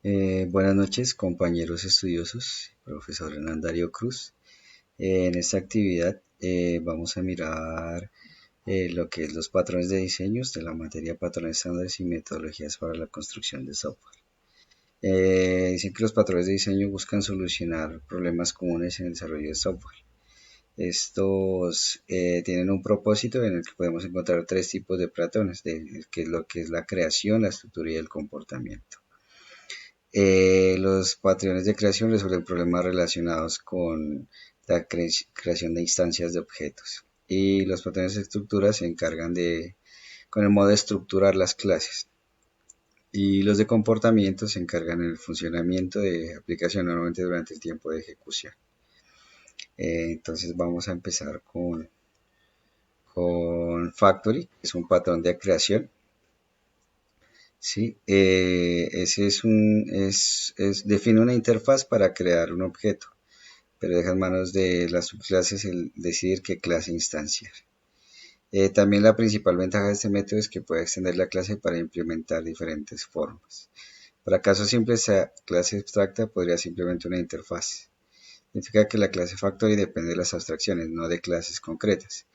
Buenas noches, compañeros estudiosos, profesor Hernán Darío Cruz. En esta actividad vamos a mirar lo que es los patrones de diseños de la materia patrones estándares y metodologías para la construcción de software. Dicen que los patrones de diseño buscan solucionar problemas comunes en el desarrollo de software. Estos tienen un propósito en el que podemos encontrar tres tipos de patrones, que es lo que es la creación, la estructura y el comportamiento. Los patrones de creación resuelven problemas relacionados con la creación de instancias de objetos. Y los patrones de estructura se encargan con el modo de estructurar las clases. Y los de comportamiento se encargan del funcionamiento de aplicación normalmente durante el tiempo de ejecución. Entonces vamos a empezar con Factory, que es un patrón de creación. Sí, ese define una interfaz para crear un objeto, pero deja en manos de las subclases el decidir qué clase instanciar. También la principal ventaja de este método es que puede extender la clase para implementar diferentes formas. Para casos simples, esta clase abstracta podría simplemente una interfaz. Significa que la clase Factory depende de las abstracciones, no de clases concretas.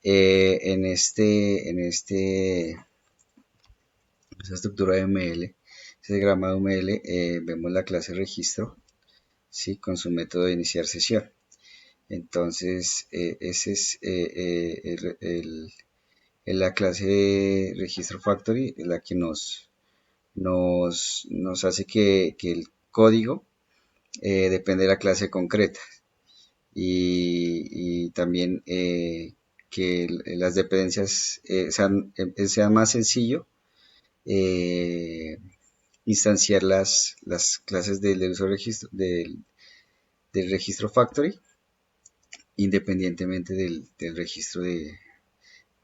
En esta estructura de ML, ese diagrama de ML, vemos la clase registro, ¿sí? Con su método de iniciar sesión. Entonces, ese es la clase registro factory, la que nos hace que el código depende de la clase concreta y también que las dependencias sea más sencillo instanciar las clases del uso registro, del registro factory independientemente del registro de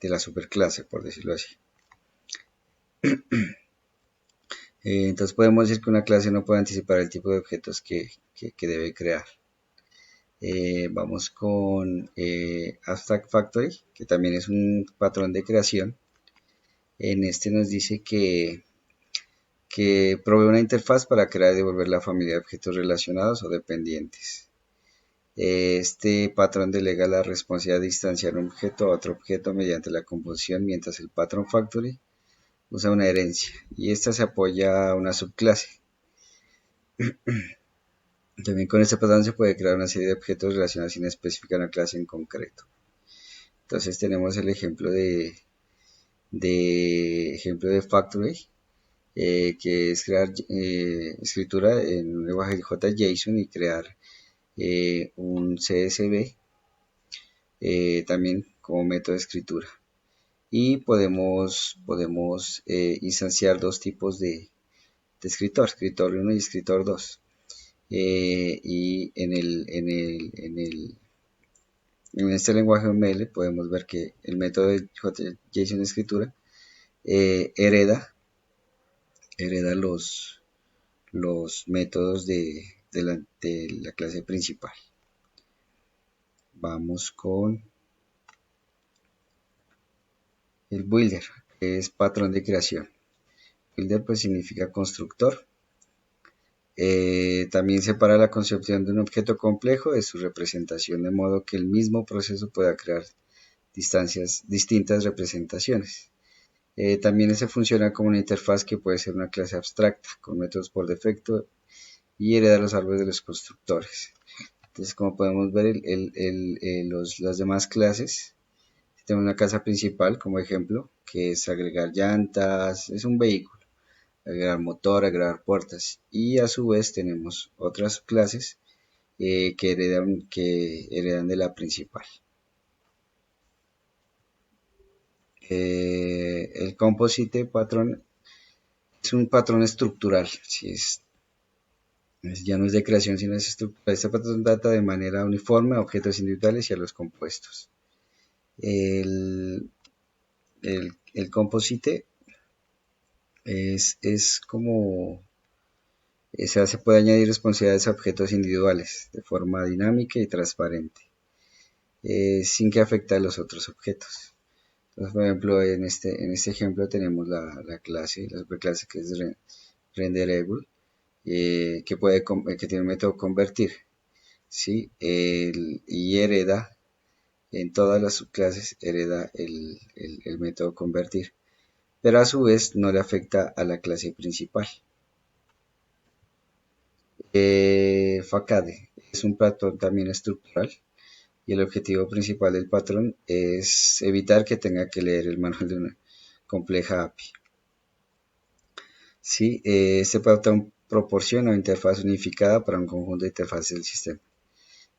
la superclase, por decirlo así. Entonces podemos decir que una clase no puede anticipar el tipo de objetos que debe crear. Vamos con Abstract Factory, que también es un patrón de creación. En este nos dice que provee una interfaz para crear y devolver la familia de objetos relacionados o dependientes. Este patrón delega la responsabilidad de instanciar un objeto a otro objeto mediante la composición, mientras el patrón factory usa una herencia y esta se apoya a una subclase. También con este patrón se puede crear una serie de objetos relacionados sin especificar una clase en concreto. Entonces tenemos el ejemplo de factory, que es crear escritura en un lenguaje JSON y crear un CSV también como método de escritura. Y podemos instanciar dos tipos de escritor 1 y escritor 2. Y en este lenguaje ML podemos ver que el método de JSON de escritura hereda los métodos de la clase principal. Vamos con el builder, que es patrón de creación. Builder pues significa constructor. También separa la concepción de un objeto complejo de su representación, de modo que el mismo proceso pueda crear distintas representaciones. También se funciona como una interfaz que puede ser una clase abstracta, con métodos por defecto y hereda los árboles de los constructores. Entonces, como podemos ver, las demás clases, tenemos una casa principal como ejemplo, que es agregar llantas, es un vehículo, agregar motor, agregar puertas, y a su vez tenemos otras clases que heredan de la principal. El composite patrón es un patrón estructural, ya no es de creación sino es estructural. Este patrón data de manera uniforme a objetos individuales y a los compuestos. El, el composite es como se puede añadir responsabilidades a objetos individuales de forma dinámica y transparente, sin que afecte a los otros objetos. Entonces, por ejemplo, en este ejemplo tenemos la superclase que es renderable, que tiene un método convertir, ¿sí? Y hereda, en todas las subclases hereda el método convertir, pero a su vez no le afecta a la clase principal. Facade es un patrón también estructural y el objetivo principal del patrón es evitar que tenga que leer el manual de una compleja API. Sí, este patrón proporciona una interfaz unificada para un conjunto de interfaces del sistema.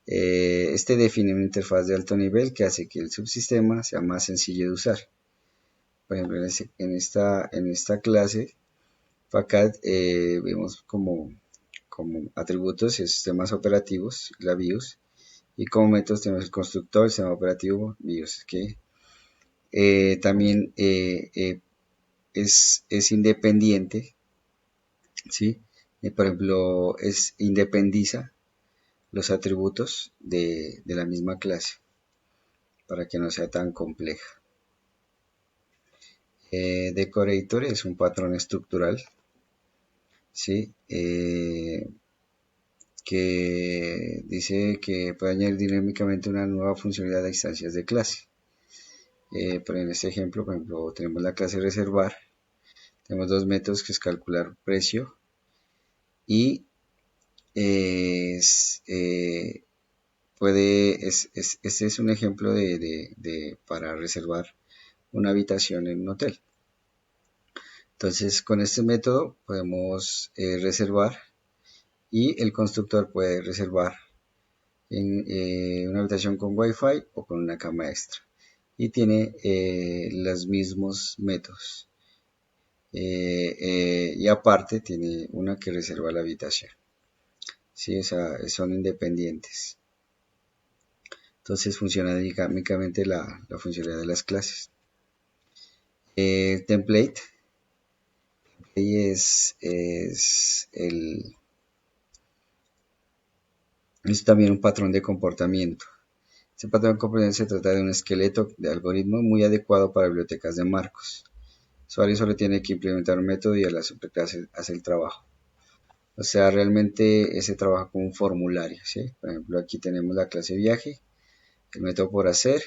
Este define una interfaz de alto nivel que hace que el subsistema sea más sencillo de usar. Por ejemplo, en esta clase, FACAD, vemos como atributos y sistemas operativos, la BIOS, y como métodos tenemos el constructor, el sistema operativo, BIOS, que también es independiente, ¿sí? Por ejemplo, independiza los atributos de la misma clase para que no sea tan compleja. Decorator es un patrón estructural, ¿sí? Que dice que puede añadir dinámicamente una nueva funcionalidad a instancias de clase. Pero en este ejemplo, por ejemplo, tenemos la clase reservar, tenemos dos métodos que es calcular precio y este es un ejemplo para reservar una habitación en un hotel. Entonces, con este método podemos reservar y el constructor puede reservar en una habitación con Wi-Fi o con una cama extra. Y tiene los mismos métodos. Y aparte tiene una que reserva la habitación. ¿Sí? O sea, son independientes. Entonces funciona dinámicamente la funcionalidad de las clases. Template es también un patrón de comportamiento. Este patrón de comportamiento se trata de un esqueleto de algoritmo muy adecuado para bibliotecas de marcos. El usuario solo tiene que implementar un método y la superclase hace el trabajo. O sea, realmente ese trabaja como un formulario, ¿sí? Por ejemplo, aquí tenemos la clase viaje, el método por hacer,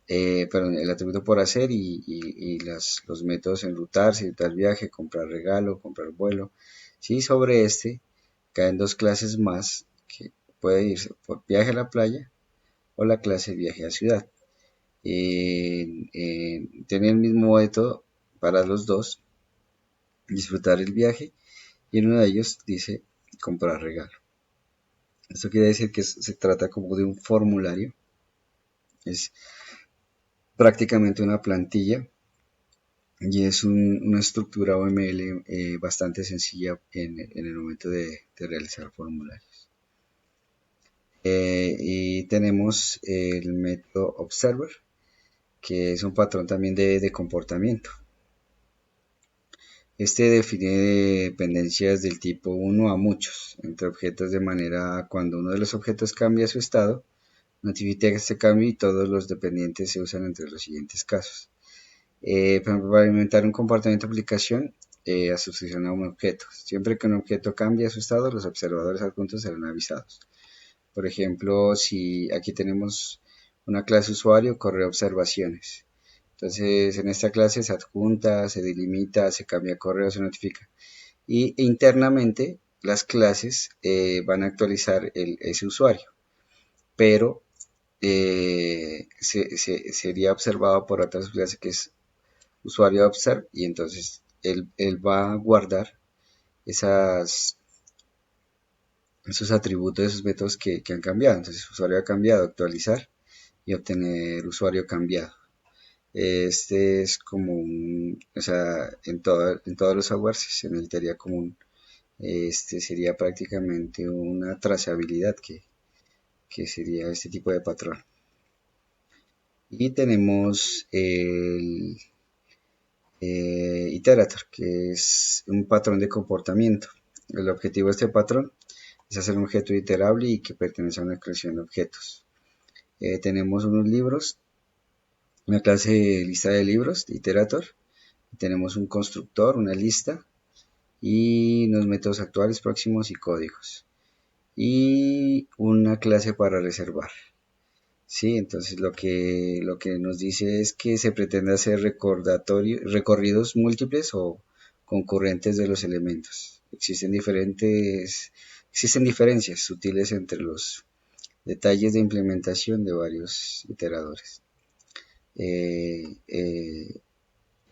perdón, el atributo por hacer y los métodos enrutar, citar viaje, comprar regalo, comprar vuelo. ¿Sí? Sobre este caen dos clases más que puede irse por viaje a la playa o la clase viaje a ciudad. Tiene el mismo método para los dos, disfrutar el viaje, y en uno de ellos dice comprar regalo. Esto quiere decir que se trata como de un formulario, es prácticamente una plantilla y es una estructura OML bastante sencilla en el momento de realizar formularios. Y tenemos el método observer, que es un patrón también de comportamiento. Este define dependencias del tipo 1 a muchos entre objetos de manera cuando uno de los objetos cambia su estado, notifica este cambio y todos los dependientes se usan entre los siguientes casos. Por ejemplo, para implementar un comportamiento de aplicación, asociación a un objeto. Siempre que un objeto cambia su estado, los observadores adjuntos serán avisados. Por ejemplo, si aquí tenemos una clase usuario, correo observaciones. Entonces, en esta clase se adjunta, se delimita, se cambia correo, se notifica. Y internamente, las clases van a actualizar ese usuario, pero sería observado por otra clase que es usuario observe, y entonces él va a guardar esos atributos, esos métodos que han cambiado. Entonces, usuario ha cambiado, actualizar y obtener usuario cambiado. Este es como o sea, en todos los softwares se necesitaría como sería prácticamente una trazabilidad que sería este tipo de patrón. Y tenemos el iterator, que es un patrón de comportamiento. El objetivo de este patrón es hacer un objeto iterable y que pertenece a una colección de objetos. Tenemos unos libros, una clase de lista de libros de iterator. Tenemos un constructor, una lista, y los métodos actuales, próximos y códigos. Y una clase para reservar. Sí, entonces lo que nos dice es que se pretende hacer recorridos múltiples o concurrentes de los elementos. Existen diferencias sutiles entre los detalles de implementación de varios iteradores.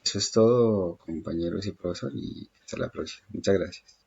Eso es todo, compañeros y profesor, y hasta la próxima. Muchas gracias.